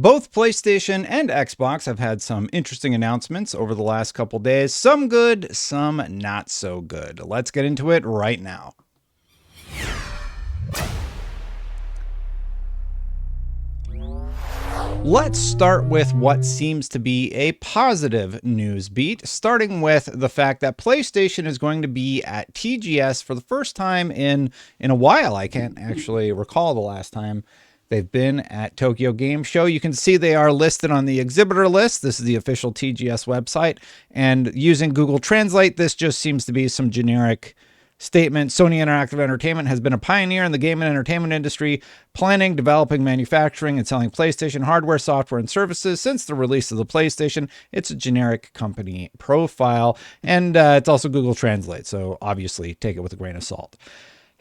Both PlayStation and Xbox have had some interesting announcements over the last couple days. Some good, some not so good. Let's get into it right now. Let's start with what seems to be a positive news beat, starting with the fact that PlayStation is going to be at TGS for the first time in a while. I can't actually recall the last time they've been at Tokyo Game Show. You can see they are listed on the exhibitor list. This is the official TGS website. And using Google Translate, this just seems to be some generic statement. Sony Interactive Entertainment has been a pioneer in the game and entertainment industry, planning, developing, manufacturing, and selling PlayStation hardware, software, and services since the release of the PlayStation. It's a generic company profile, and it's also Google Translate, so obviously take it with a grain of salt.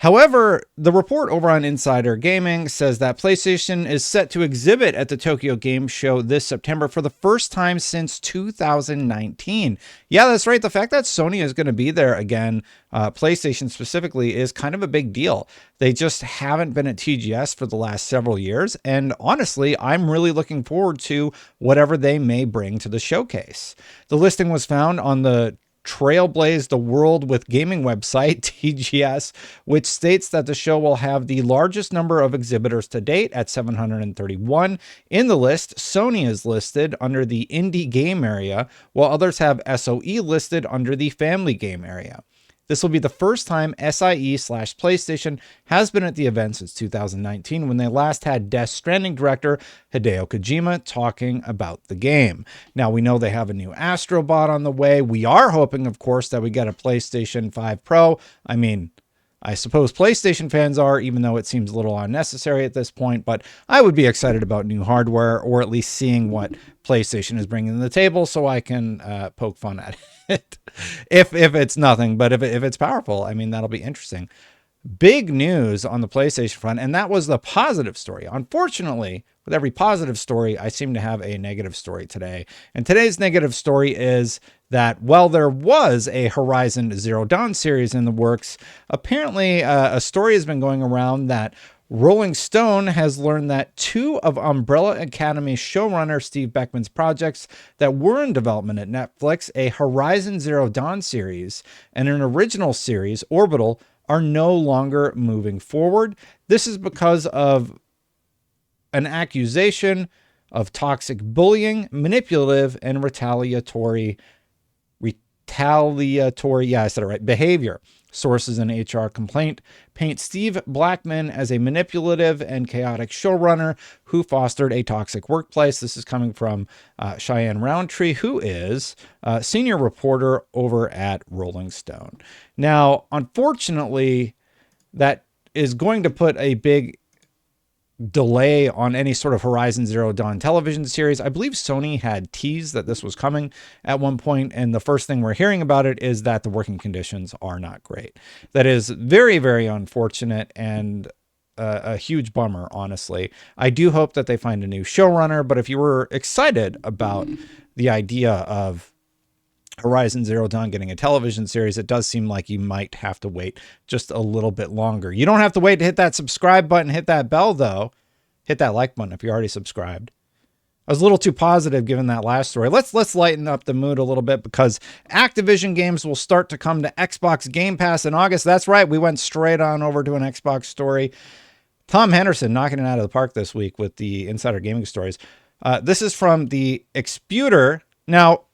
However, the report over on Insider Gaming says that PlayStation is set to exhibit at the Tokyo Game Show this September for the first time since 2019. Yeah, that's right. The fact that Sony is going to be there again, PlayStation specifically, is kind of a big deal. They just haven't been at TGS for the last several years. And honestly, I'm really looking forward to whatever they may bring to the showcase. The listing was found on the Trailblaze the World with Gaming website, TGS, which states that the show will have the largest number of exhibitors to date at 731. In the list, Sony is listed under the indie game area, while others have SOE listed under the family game area. This will be the first time SIE/PlayStation has been at the event since 2019, when they last had Death Stranding director Hideo Kojima talking about the game. Now, we know they have a new Astro Bot on the way. We are hoping, of course, that we get a PlayStation 5 Pro. I mean, I suppose PlayStation fans are, even though it seems a little unnecessary at this point, but I would be excited about new hardware, or at least seeing what PlayStation is bringing to the table so I can poke fun at it. if it's nothing, but if it's powerful, I mean, that'll be interesting. Big news on the PlayStation front, and that was the positive story. Unfortunately, with every positive story, I seem to have a negative story today. And today's negative story is that while there was a Horizon Zero Dawn series in the works, apparently a story has been going around that Rolling Stone has learned that two of Umbrella Academy showrunner Steve Beckman's projects that were in development at Netflix, a Horizon Zero Dawn series and an original series, Orbital, are no longer moving forward. This is because of an accusation of toxic bullying, manipulative, and retaliatory, yeah, I said it right, behavior. Sources in HR complaint paint Steve Blackman as a manipulative and chaotic showrunner who fostered a toxic workplace. This is coming from Cheyenne Roundtree, who is a senior reporter over at Rolling Stone. Now, unfortunately, that is going to put a big delay on any sort of Horizon Zero Dawn television series. I believe Sony had teased that this was coming at one point, and the first thing we're hearing about it is that the working conditions are not great. That is very, very unfortunate and a huge bummer, honestly. I do hope that they find a new showrunner, but if you were excited about the idea of Horizon Zero Dawn getting a television series, it does seem like you might have to wait just a little bit longer. You don't have to wait to hit that subscribe button, hit that bell though. Hit that like button if you're already subscribed. I was a little too positive given that last story. Let's lighten up the mood a little bit, because Activision games will start to come to Xbox Game Pass in August. That's right, we went straight on over to an Xbox story. Tom Henderson knocking it out of the park this week with the Insider Gaming stories. This is from the Exputer. Now,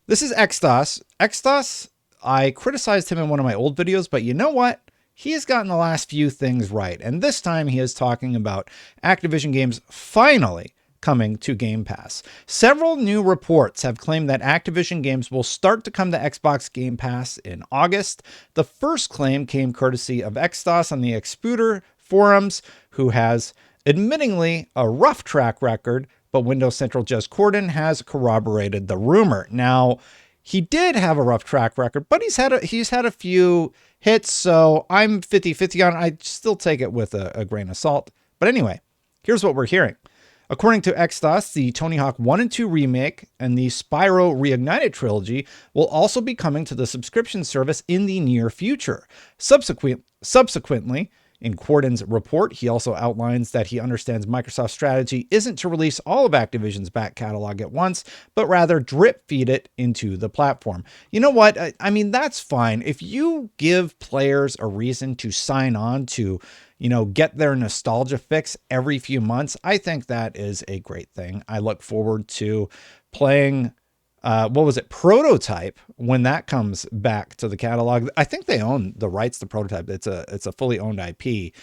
this is Xdos. Xdos, I criticized him in one of my old videos, but you know what? He has gotten the last few things right. And this time he is talking about Activision games finally coming to Game Pass. Several new reports have claimed that Activision games will start to come to Xbox Game Pass in August. The first claim came courtesy of Xdos on the Exputer forums, who has admittingly a rough track record, but Windows Central Jez Corden has corroborated the rumor. Now, he did have a rough track record, but he's had a few hits, so I'm 50-50 on it. I still take it with a grain of salt. But anyway, here's what we're hearing. According to Xdos, the Tony Hawk 1 and 2 remake and the Spyro Reignited trilogy will also be coming to the subscription service in the near future. Subsequently, In Corden's report, he also outlines that he understands Microsoft's strategy isn't to release all of Activision's back catalog at once, but rather drip feed it into the platform. You know what? I mean, that's fine. If you give players a reason to sign on to, get their nostalgia fix every few months, I think that is a great thing. I look forward to playing Prototype, when that comes back to the catalog. I think they own the rights to Prototype. It's a fully owned IP.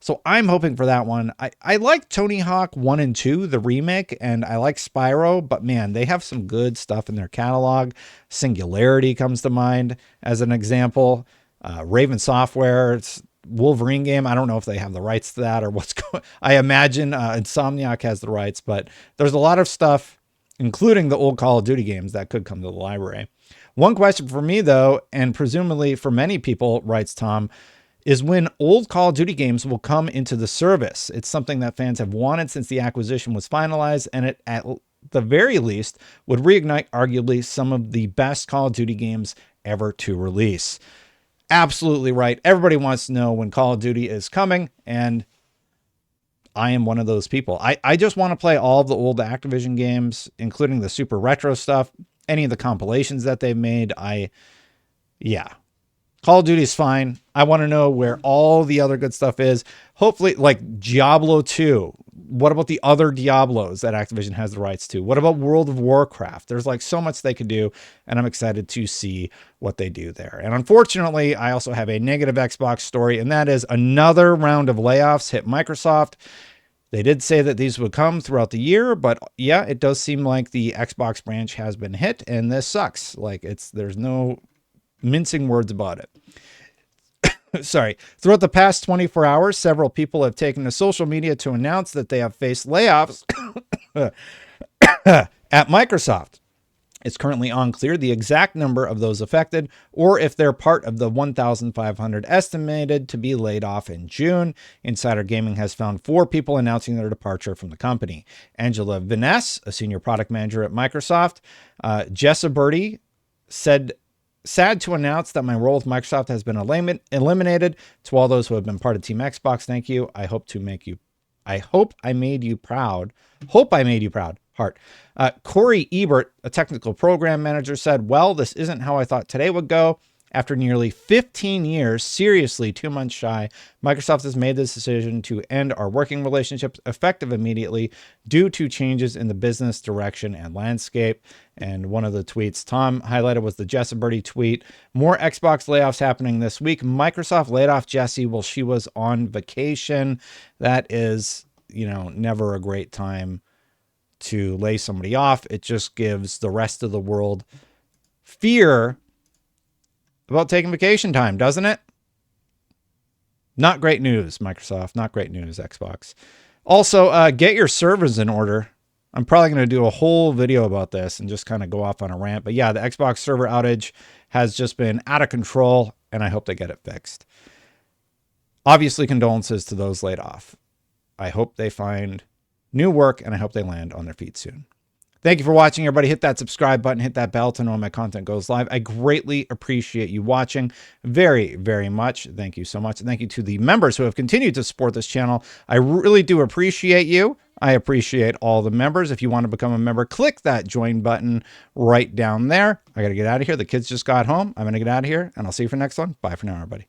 So I'm hoping for that one. I like Tony Hawk 1 and 2, the remake, and I like Spyro, but man, they have some good stuff in their catalog. Singularity comes to mind as an example. Raven Software, Wolverine game. I don't know if they have the rights to that or what's going. I imagine Insomniac has the rights, but there's a lot of stuff, including the old Call of Duty games, that could come to the library. One question for me, though, and presumably for many people, writes Tom, is when old Call of Duty games will come into the service. It's something that fans have wanted since the acquisition was finalized, and it, at the very least, would reignite arguably some of the best Call of Duty games ever to release. Absolutely right. Everybody wants to know when Call of Duty is coming, and I am one of those people. I just want to play all of the old Activision games, including the super retro stuff, any of the compilations that they've made. Call of Duty is fine. I want to know where all the other good stuff is. Hopefully, like Diablo 2. What about the other Diablos that Activision has the rights to? What about World of Warcraft? There's like so much they could do, and I'm excited to see what they do there. And unfortunately, I also have a negative Xbox story, and that is another round of layoffs hit Microsoft. They did say that these would come throughout the year, but yeah, it does seem like the Xbox branch has been hit, and this sucks. Like there's no mincing words about it. Sorry. Throughout the past 24 hours, several people have taken to social media to announce that they have faced layoffs at Microsoft. It's currently unclear the exact number of those affected, or if they're part of the 1,500 estimated to be laid off in June. Insider Gaming has found 4 people announcing their departure from the company. Angela Vaness, a senior product manager at Microsoft. Jessa Birdie said, "Sad to announce that my role with Microsoft has been eliminated. To all those who have been part of Team Xbox, thank you. I hope I made you proud. Heart." Corey Ebert, a technical program manager, said, "Well, this isn't how I thought today would go. After nearly 15 years, seriously 2 months shy, Microsoft has made this decision to end our working relationships effective immediately due to changes in the business direction and landscape." And one of the tweets Tom highlighted was the Jessa Birdie tweet. "More Xbox layoffs happening this week. Microsoft laid off Jessie while she was on vacation." That is, never a great time to lay somebody off. It just gives the rest of the world fear about taking vacation time, doesn't it? Not great news, Microsoft. Not great news, Xbox. Also, get your servers in order. I'm probably going to do a whole video about this and just kind of go off on a rant. But yeah, the Xbox server outage has just been out of control, and I hope they get it fixed. Obviously, condolences to those laid off. I hope they find new work, and I hope they land on their feet soon. Thank you for watching, everybody. Hit that subscribe button, hit that bell to know when my content goes live. I greatly appreciate you watching very, very much. Thank you so much. And thank you to the members who have continued to support this channel. I really do appreciate you. I appreciate all the members. If you want to become a member, click that join button right down there. I got to get out of here. The kids just got home. I'm going to get out of here, and I'll see you for the next one. Bye for now, everybody.